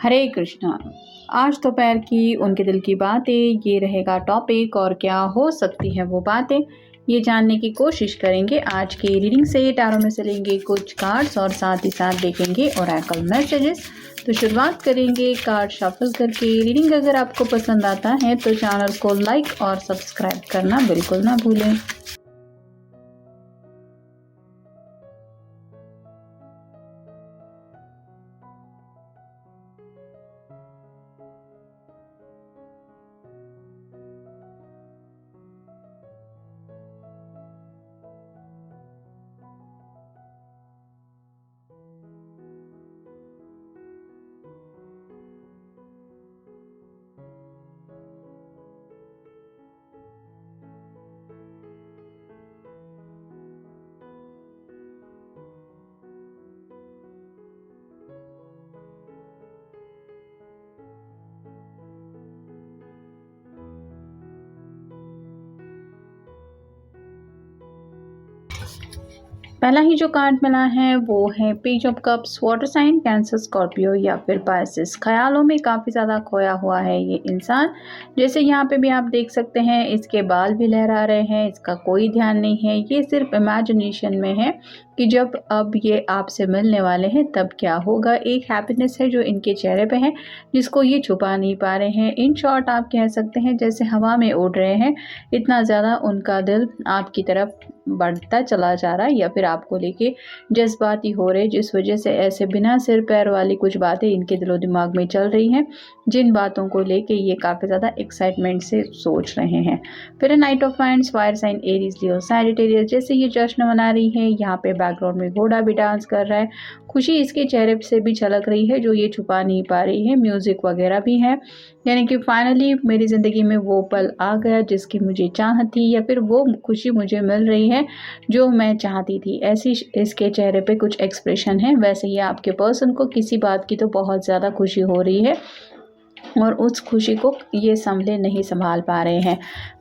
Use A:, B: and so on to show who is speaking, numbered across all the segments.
A: हरे कृष्णा। आज दोपहर की उनके दिल की बातें, ये रहेगा टॉपिक। और क्या हो सकती है वो बातें, ये जानने की कोशिश करेंगे। आज की रीडिंग से टैरो में से लेंगे कुछ कार्ड्स और साथ ही साथ देखेंगे ओरेकल मैसेजेस। तो शुरुआत करेंगे कार्ड शफल करके। रीडिंग अगर आपको पसंद आता है तो चैनल को लाइक और सब्सक्राइब करना बिल्कुल ना भूलें। पहला ही जो कार्ड मिला है वो है page of cups. Water sign Cancer, Scorpio या फिर पाइसेस। ख्यालों में काफ़ी ज़्यादा खोया हुआ है ये इंसान। जैसे यहाँ पे भी आप देख सकते हैं, इसके बाल भी लहरा रहे हैं, इसका कोई ध्यान नहीं है। ये सिर्फ इमेजिनेशन में है कि जब अब ये आपसे मिलने वाले हैं तब क्या होगा। एक हैप्पीनेस है जो इनके चेहरे पे है, जिसको ये छुपा नहीं पा रहे हैं। इन शॉर्ट आप कह सकते हैं जैसे हवा में उड़ रहे हैं, इतना ज़्यादा उनका दिल आपकी तरफ बढ़ता चला जा रहा है या फिर आपको लेके जज्बाती हो रहे, जिस वजह से ऐसे बिना सिर पैर वाली कुछ बातें इनके दिलो दिमाग में चल रही हैं, जिन बातों को लेके ये काफ़ी ज़्यादा एक्साइटमेंट से सोच रहे हैं। फिर knight of wands, fire sign Aries, Leo, Sagittarius. जैसे ये जश्न मना रही है, यहाँ पे बैकग्राउंड में घोड़ा भी डांस कर रहा है। खुशी इसके चेहरे से भी झलक रही है जो ये छुपा नहीं पा रही है। म्यूजिक वगैरह भी है, यानी कि फाइनली मेरी ज़िंदगी में वो पल आ गया जिसकी मुझे चाह थी, या फिर वो खुशी मुझे मिल रही है जो मैं चाहती थी। ऐसी इसके चेहरे पे कुछ एक्सप्रेशन है। वैसे ही आपके पर्सन को किसी बात की तो बहुत ज़्यादा खुशी हो रही है और उस खुशी को ये नहीं संभाल पा रहे हैं।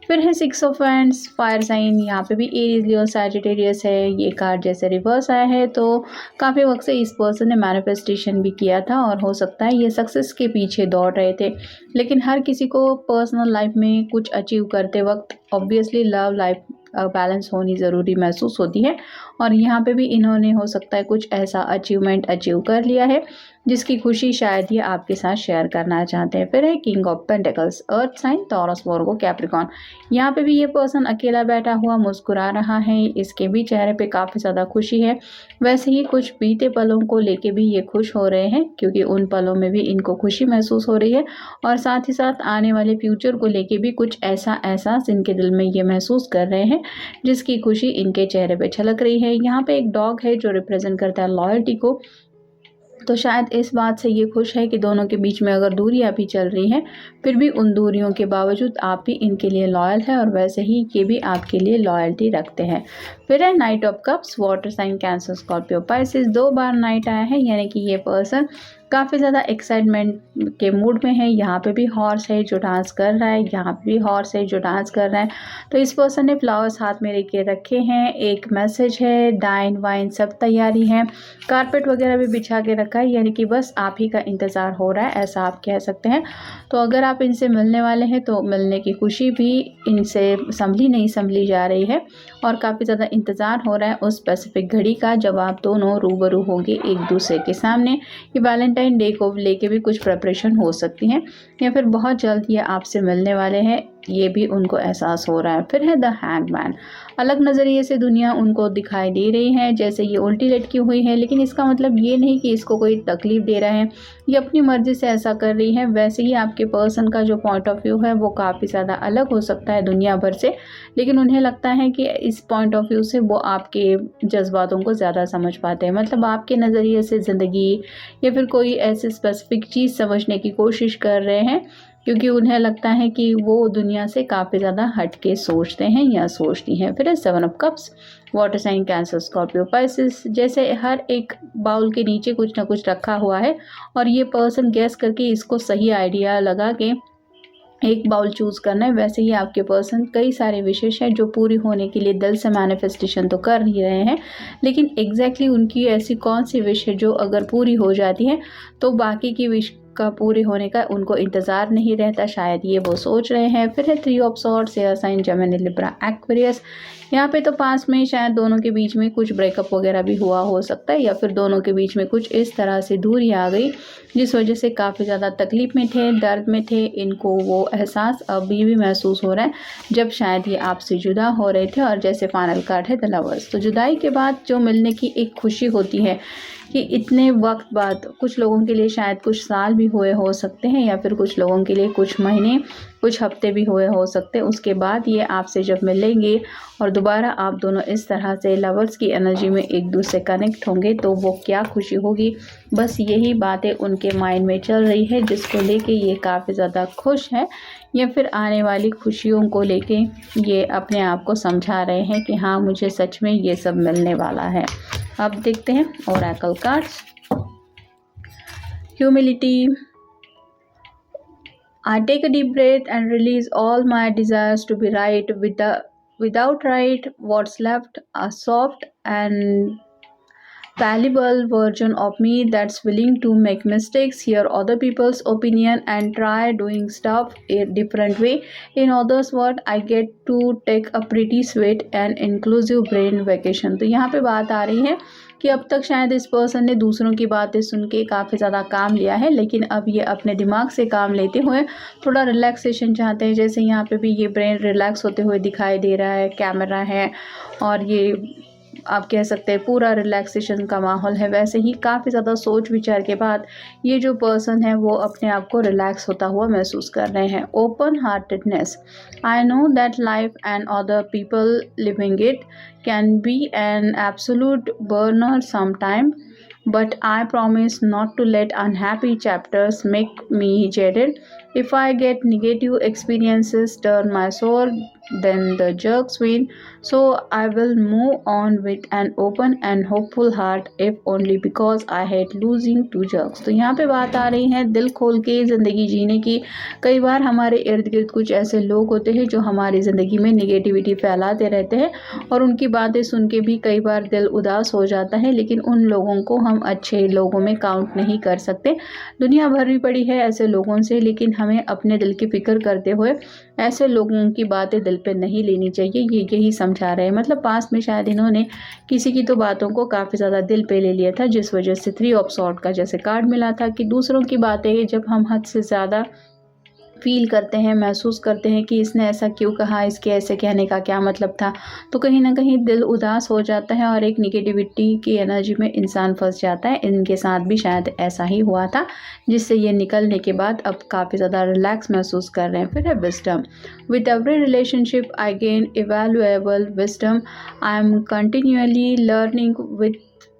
A: फिर है six of wands, fire sign. यहाँ पे भी एरीज, लियो, सैजिटेरियस है। ये कार्ड जैसे रिवर्स आया है तो काफ़ी वक्त से इस पर्सन ने मैनिफेस्टेशन भी किया था और हो सकता है ये सक्सेस के पीछे दौड़ रहे थे। लेकिन हर किसी को पर्सनल लाइफ में कुछ अचीव करते वक्त ऑब्वियसली लव लाइफ बैलेंस होनी ज़रूरी महसूस होती है। और यहाँ पे भी इन्होंने हो सकता है कुछ ऐसा अचीवमेंट अचीव कर लिया है जिसकी खुशी शायद ये आपके साथ शेयर करना चाहते हैं। फिर है king of pentacles, earth sign, Taurus, Virgo, Capricorn. यहाँ पे भी ये पर्सन अकेला बैठा हुआ मुस्कुरा रहा है। इसके भी चेहरे पे काफ़ी ज़्यादा खुशी है। वैसे ही कुछ बीते पलों को लेके भी ये खुश हो रहे हैं, क्योंकि उन पलों में भी इनको खुशी महसूस हो रही है। और साथ ही साथ आने वाले फ्यूचर को लेके भी कुछ ऐसा एहसास इनके दिल में ये महसूस कर रहे हैं जिसकी खुशी इनके चेहरे पे झलक रही है। यहाँ पे एक डॉग है जो रिप्रेजेंट करता है लॉयल्टी को। तो शायद इस बात से ये खुश है कि दोनों के बीच में अगर दूरियां भी चल रही हैं, फिर भी उन दूरियों के बावजूद आप भी इनके लिए लॉयल है और वैसे ही ये भी आपके लिए लॉयल्टी रखते हैं। फिर है knight of cups, water sign Cancer, Scorpio, Pisces. 2 बार नाइट आया है, यानी कि ये पर्सन काफ़ी ज़्यादा एक्साइटमेंट के मूड में है। यहाँ पे भी हॉर्स है जो डांस कर रहा है, यहाँ पे भी हॉर्स है जो डांस कर रहा है। तो इस पर्सन ने फ्लावर्स हाथ में लेके रखे हैं। एक मैसेज है, डाइन वाइन सब तैयारी है। कारपेट वगैरह भी बिछा के रखा है, यानी कि बस आप ही का इंतज़ार हो रहा है, ऐसा आप कह सकते हैं। तो अगर आप इनसे मिलने वाले हैं तो मिलने की खुशी भी इनसे संभली जा रही है और काफ़ी ज़्यादा इंतज़ार हो रहा है उस स्पेसिफिक घड़ी का जब आप दोनों रूबरू होंगे एक दूसरे के सामने। ये वैलेंटाइन डे को लेके भी कुछ प्रिपरेशन हो सकती है, या फिर बहुत जल्द ये आपसे मिलने वाले हैं, ये भी उनको एहसास हो रहा है। फिर है द हैंगमैन। अलग नज़रिए से दुनिया उनको दिखाई दे रही है, जैसे ये उल्टी लटकी हुई है, लेकिन इसका मतलब ये नहीं कि इसको कोई तकलीफ़ दे रहा है, ये अपनी मर्ज़ी से ऐसा कर रही है। वैसे ही आपके पर्सन का जो पॉइंट ऑफ व्यू है वो काफ़ी ज़्यादा अलग हो सकता है दुनिया भर से, लेकिन उन्हें लगता है कि इस पॉइंट ऑफ व्यू से वो आपके जज्बातों को ज़्यादा समझ पाते हैं। मतलब आपके नज़रिए से ज़िंदगी या फिर कोई ऐसी स्पेसिफिक चीज़ समझने की कोशिश कर रहे हैं, क्योंकि उन्हें लगता है कि वो दुनिया से काफ़ी ज़्यादा हट के सोचते हैं या सोचती हैं। फिर 7 of cups, water sign Cancer, Scorpio, Pisces. जैसे हर एक बाउल के नीचे कुछ ना कुछ रखा हुआ है और ये पर्सन गैस करके इसको सही आइडिया लगा के एक बाउल चूज़ करना है। वैसे ही आपके पर्सन कई सारे विशेष हैं जो पूरी होने के लिए दिल से मैनिफेस्टेशन तो कर ही रहे हैं, लेकिन एग्जैक्टली उनकी ऐसी कौन सी विश है जो अगर पूरी हो जाती है तो बाकी की विश का पूरे होने का उनको इंतज़ार नहीं रहता, शायद ये वो सोच रहे हैं। फिर है 3 of swords, air sign Gemini Libra Aquarius. यहाँ पे तो पास में शायद दोनों के बीच में कुछ ब्रेकअप वगैरह भी हुआ हो सकता है, या फिर दोनों के बीच में कुछ इस तरह से दूरी आ गई जिस वजह से काफ़ी ज़्यादा तकलीफ़ में थे, दर्द में थे। इनको वो एहसास अभी भी महसूस हो रहा है जब शायद ये आपसे जुदा हो रहे थे। और जैसे फाइनल कार्ड है द लवर्स, तो जुदाई के बाद जो मिलने की एक खुशी होती है कि इतने वक्त बाद, कुछ लोगों के लिए शायद कुछ साल भी हुए हो सकते हैं, या फिर कुछ लोगों के लिए कुछ महीने कुछ हफ्ते भी हुए हो सकते हैं। उसके बाद ये आपसे जब मिलेंगे और दोबारा आप दोनों इस तरह से लवर्स की एनर्जी में एक दूसरे कनेक्ट होंगे, तो वो क्या खुशी होगी। बस यही बातें उनके माइंड में चल रही है, जिसको लेके ये काफ़ी ज़्यादा खुश है, या फिर आने वाली खुशियों को लेके ये अपने आप को समझा रहे हैं कि हाँ, मुझे सच में ये सब मिलने वाला है। अब देखते हैं Oracle cards. Humility, I take a deep breath and release all my desires to be right without right. What's left, a soft and fallible version of me that's willing to make mistakes, hear other people's opinion and try doing stuff a different way. In others words, I get to take a pretty sweet and inclusive brain vacation. तो यहाँ पे बात आ रही है कि अब तक शायद इस पर्सन ने दूसरों की बातें सुन के काफ़ी ज़्यादा काम लिया है, लेकिन अब ये अपने दिमाग से काम लेते हुए थोड़ा रिलैक्सेशन चाहते हैं। जैसे यहाँ पे भी ये ब्रेन रिलैक्स होते हुए दिखाई दे रहा है, कैमरा है और ये आप कह सकते हैं पूरा रिलैक्सेशन का माहौल है। वैसे ही काफ़ी ज़्यादा सोच विचार के बाद ये जो पर्सन है वो अपने आप को रिलैक्स होता हुआ महसूस कर रहे हैं। Open heartedness, I know that life and other people living it can be an absolute burner sometime, but I promise not to let unhappy chapters make me jaded. If I get negative experiences turn my soul, then the jerks win. So I will move on with an open and hopeful heart, if only because I hate losing to jerks. तो यहाँ पे बात आ रही है दिल खोल के ज़िंदगी जीने की। कई बार हमारे इर्द गिर्द कुछ ऐसे लोग होते हैं जो हमारी ज़िंदगी में नेगेटिविटी फैलाते रहते हैं, और उनकी बातें सुन के भी कई बार दिल उदास हो जाता है, लेकिन उन लोगों को हम अच्छे लोगों में काउंट नहीं कर सकते। दुनिया भर भी पड़ी है ऐसे लोगों से, लेकिन हमें अपने दिल की फ़िक्र करते हुए ऐसे लोगों की बातें दिल पे नहीं लेनी चाहिए। ये यही समझा रहे हैं। मतलब पास में शायद इन्होंने किसी की तो बातों को काफ़ी ज़्यादा दिल पे ले लिया था, जिस वजह से 3 ऑफ सॉर्ड का जैसे कार्ड मिला था कि दूसरों की बातें जब हम हद से ज़्यादा फील करते हैं, महसूस करते हैं कि इसने ऐसा क्यों कहा, इसके ऐसे कहने का क्या मतलब था, तो कहीं ना कहीं दिल उदास हो जाता है और एक निगेटिविटी की एनर्जी में इंसान फंस जाता है। इनके साथ भी शायद ऐसा ही हुआ था, जिससे ये निकलने के बाद अब काफ़ी ज़्यादा रिलैक्स महसूस कर रहे हैं। फिर है wisdom, with every relationship I gain invaluable wisdom, I am continuously learning with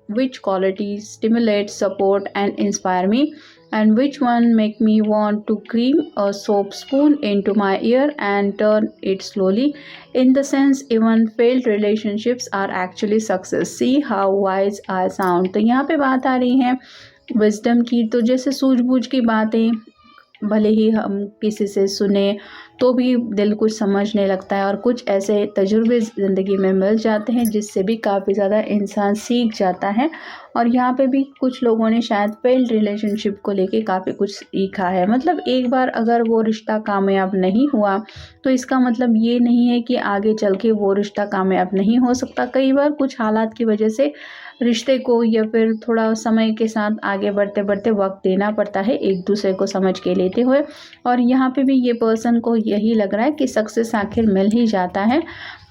A: which qualities stimulate, support and inspire me, and which one make me want to cream a soap spoon into my ear and turn it slowly. In the sense, even failed relationships are actually success. See how wise I sound. तो यहाँ पे बात आ रही है wisdom की। तो जैसे सूझबूझ की बातें भले ही हम किसी से सुने तो भी दिल कुछ समझने लगता है, और कुछ ऐसे तजुर्बे ज़िंदगी में मिल जाते हैं जिससे भी काफ़ी ज़्यादा इंसान सीख जाता है। और यहाँ पे भी कुछ लोगों ने शायद फेल्ड रिलेशनशिप को लेके काफ़ी कुछ सीखा है। मतलब एक बार अगर वो रिश्ता कामयाब नहीं हुआ तो इसका मतलब ये नहीं है कि आगे चल के वो रिश्ता कामयाब नहीं हो सकता। कई बार कुछ हालात की वजह से रिश्ते को या फिर थोड़ा समय के साथ आगे बढ़ते बढ़ते वक्त देना पड़ता है, एक दूसरे को समझ के लेते हुए। और यहाँ पे भी ये पर्सन को यही लग रहा है कि सक्सेस आखिर मिल ही जाता है,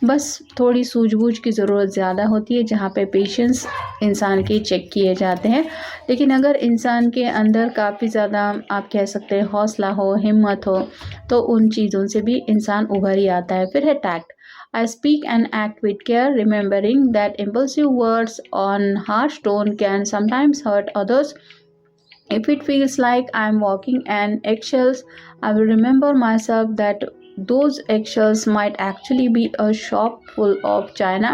A: बस थोड़ी सूझबूझ की ज़रूरत ज़्यादा होती है, जहाँ पे पेशेंस इंसान के चेक किए जाते हैं। लेकिन अगर इंसान के अंदर काफ़ी ज़्यादा आप कह सकते हैं हौसला हो, हिम्मत हो, तो उन चीज़ों से भी इंसान उभर ही आता है। फिर है tact, I speak and act with care, remembering that impulsive words on harsh tone can sometimes hurt others. If it feels like I'm walking on eggshells, I will remember myself that those eggshells might actually be a shop full of china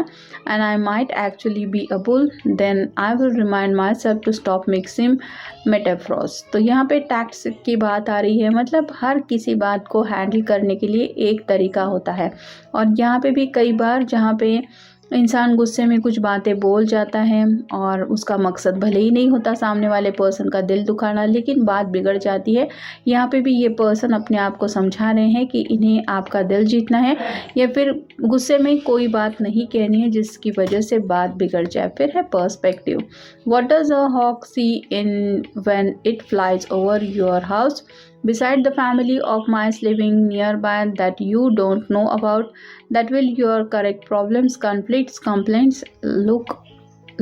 A: and I might actually be a bull. Then I will remind myself to stop mixing metaphors. तो यहाँ पे tact की बात आ रही है। मतलब हर किसी बात को हैंडल करने के लिए एक तरीका होता है, और यहाँ पे भी कई बार जहाँ पे इंसान गुस्से में कुछ बातें बोल जाता है और उसका मकसद भले ही नहीं होता सामने वाले पर्सन का दिल दुखाना, लेकिन बात बिगड़ जाती है। यहाँ पे भी ये पर्सन अपने आप को समझा रहे हैं कि इन्हें आपका दिल जीतना है या फिर गुस्से में कोई बात नहीं कहनी है जिसकी वजह से बात बिगड़ जाए। फिर है perspective. What does a hawk see in when it flies over your house beside the family of mice living nearby that you don't know about? That will your correct problems, conflicts, complaints look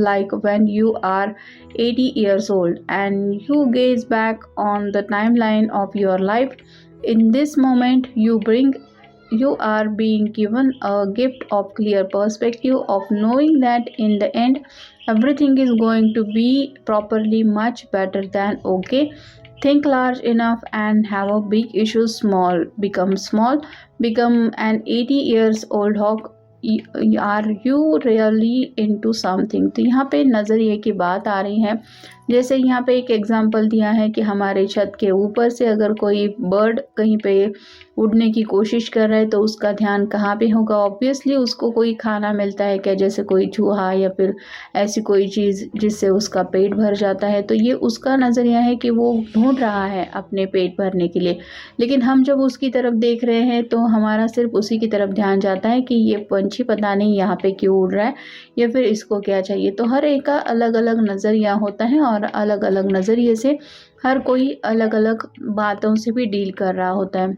A: like when you are 80 years old and you gaze back on the timeline of your life. In this moment you are being given a gift of clear perspective, of knowing that in the end everything is going to be properly much better than okay. Think large enough and have a big issue small. Become an 80 years old hawk. Are you really into something? तो यहाँ पे नज़रिए की बात आ रही है। जैसे यहाँ पे एक एग्जांपल दिया है कि हमारे छत के ऊपर से अगर कोई बर्ड कहीं पे उड़ने की कोशिश कर रहा है तो उसका ध्यान कहाँ पे होगा? ऑब्वियसली उसको कोई खाना मिलता है क्या, जैसे कोई चूहा या फिर ऐसी कोई चीज़ जिससे उसका पेट भर जाता है। तो ये उसका नज़रिया है कि वो ढूंढ रहा है अपने पेट भरने के लिए, लेकिन हम जब उसकी तरफ देख रहे हैं तो हमारा सिर्फ उसी की तरफ ध्यान जाता है कि ये पंछी पता नहीं यहाँ पे क्यों उड़ रहा है या फिर इसको क्या चाहिए। तो हर एक का अलग अलग नज़रिया होता है और अलग अलग नज़रिए से हर कोई अलग अलग बातों से भी डील कर रहा होता है।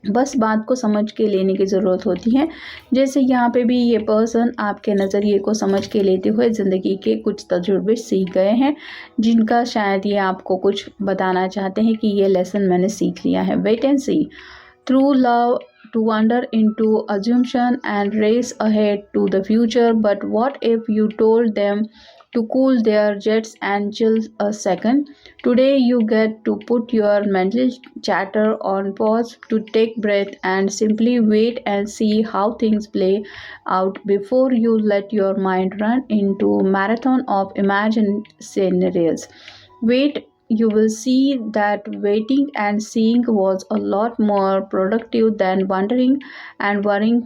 A: बस बात को समझ के लेने की ज़रूरत होती है। जैसे यहाँ पे भी ये पर्सन आपके नज़रिए को समझ के लेते हुए ज़िंदगी के कुछ तजुर्बे सीख गए हैं, जिनका शायद ये आपको कुछ बताना चाहते हैं कि ये लेसन मैंने सीख लिया है। Wait and see. True love to wander into assumption and race ahead to the future. But what if you told them to cool their jets and chill a second? Today you get to put your mental chatter on pause, to take breath and simply wait and see how things play out before you let your mind run into a marathon of imagined scenarios. Wait, you will see that waiting and seeing was a lot more productive than wondering and worrying.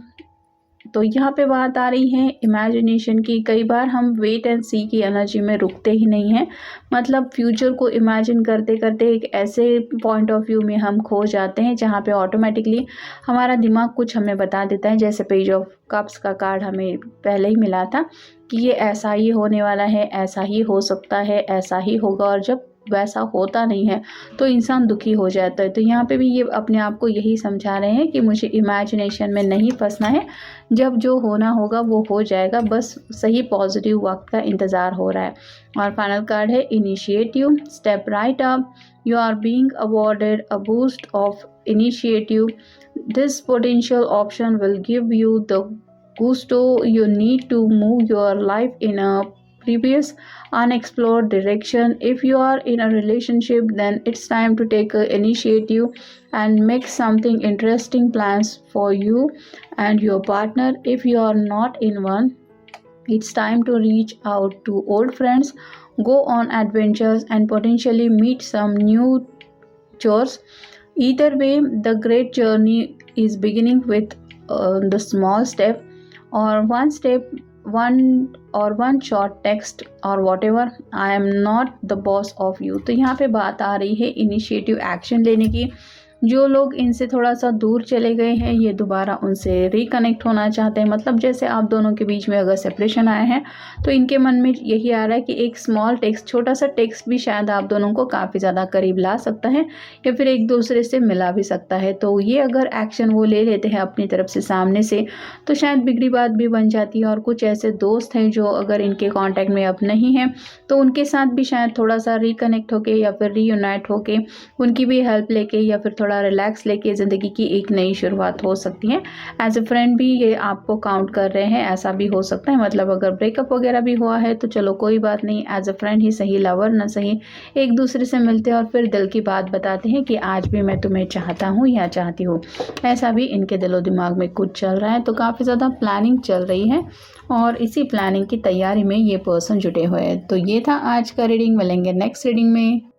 A: तो यहाँ पे बात आ रही है imagination की। कई बार हम wait and सी की एनर्जी में रुकते ही नहीं हैं, मतलब फ्यूचर को इमेजिन करते करते एक ऐसे पॉइंट ऑफ व्यू में हम खो जाते हैं जहाँ पे ऑटोमेटिकली हमारा दिमाग कुछ हमें बता देता है। जैसे पेज ऑफ कप्स का कार्ड हमें पहले ही मिला था कि ये ऐसा ही होने वाला है, ऐसा ही हो सकता है, ऐसा ही होगा, और जब वैसा होता नहीं है तो इंसान दुखी हो जाता है। तो यहाँ पे भी ये अपने आप को यही समझा रहे हैं कि मुझे इमेजिनेशन में नहीं फंसना है, जब जो होना होगा वो हो जाएगा, बस सही पॉजिटिव वक्त का इंतज़ार हो रहा है। और फाइनल कार्ड है initiative. Step right up, you are being awarded a boost of initiative. This potential option will give you the gusto you need to move your life in a previous unexplored direction. If you are in a relationship, then it's time to take a initiative and make something interesting plans for you and your partner. If you are not in one, it's time to reach out to old friends, go on adventures and potentially meet some new chores. Either way, the great journey is beginning with the small step, or one short text or whatever. I am not the boss of you. तो यहाँ पे बात आ रही है initiative action लेने की। जो लोग इनसे थोड़ा सा दूर चले गए हैं, ये दोबारा उनसे रिकनेक्ट होना चाहते हैं। मतलब जैसे आप दोनों के बीच में अगर सेपरेशन आया है तो इनके मन में यही आ रहा है कि एक स्मॉल टेक्स्ट, छोटा सा टेक्स्ट भी शायद आप दोनों को काफ़ी ज़्यादा करीब ला सकता है या फिर एक दूसरे से मिला भी सकता है। तो ये अगर एक्शन वो ले लेते हैं अपनी तरफ से सामने से तो शायद बिगड़ी बात भी बन जाती है। और कुछ ऐसे दोस्त हैं जो अगर इनके कॉन्टैक्ट में अब नहीं हैं तो उनके साथ भी शायद थोड़ा सा रिकनेक्ट होके या फिर रीयूनाइट होके उनकी भी हेल्प लेके या फिर थोड़ा रिलैक्स लेके ज़िंदगी की एक नई शुरुआत हो सकती है। एज ए फ्रेंड भी ये आपको काउंट कर रहे हैं, ऐसा भी हो सकता है। मतलब अगर ब्रेकअप वगैरह भी हुआ है तो चलो कोई बात नहीं, एज ए फ्रेंड ही सही, लवर ना सही, एक दूसरे से मिलते हैं और फिर दिल की बात बताते हैं कि आज भी मैं तुम्हें चाहता हूँ या चाहती हूँ। ऐसा भी इनके दिलो दिमाग में कुछ चल रहा है। तो काफ़ी ज़्यादा प्लानिंग चल रही है और इसी प्लानिंग की तैयारी में ये पर्सन जुटे हुए हैं। तो ये था आज का रीडिंग। मिलेंगे नेक्स्ट रीडिंग में।